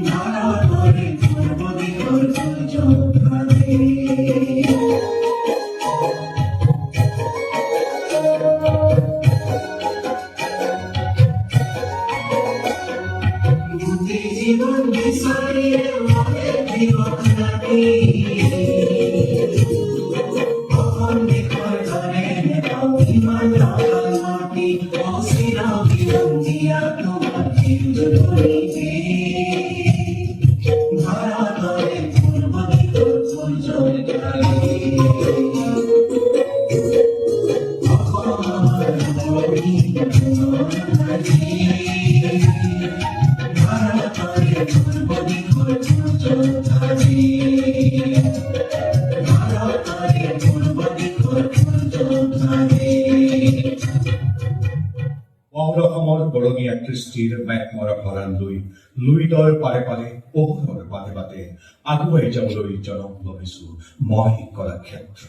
ধারা করে পূর্ব দিগর জলজলে জীবন বিসারিয়ে মনে জীবন রাখি কখন দেখর ধরে ইমান রাখাল মাটি অসিরা বিলম দিয়া তোমার হিন্দু করিবে ধারা করে পূর্ব দিগর জলজলে কখন আমার মনি জলজলে অহরহমৰ বৰঙীয়া কৃষ্টিৰ মেঘ মৰা ভঁৰাল লুইতৰ পাৰে পাৰে পোহৰৰ বাটে বাটে আগুৱাই যাবলৈ জনম লভিছো মই কলাক্ষেত্ৰ।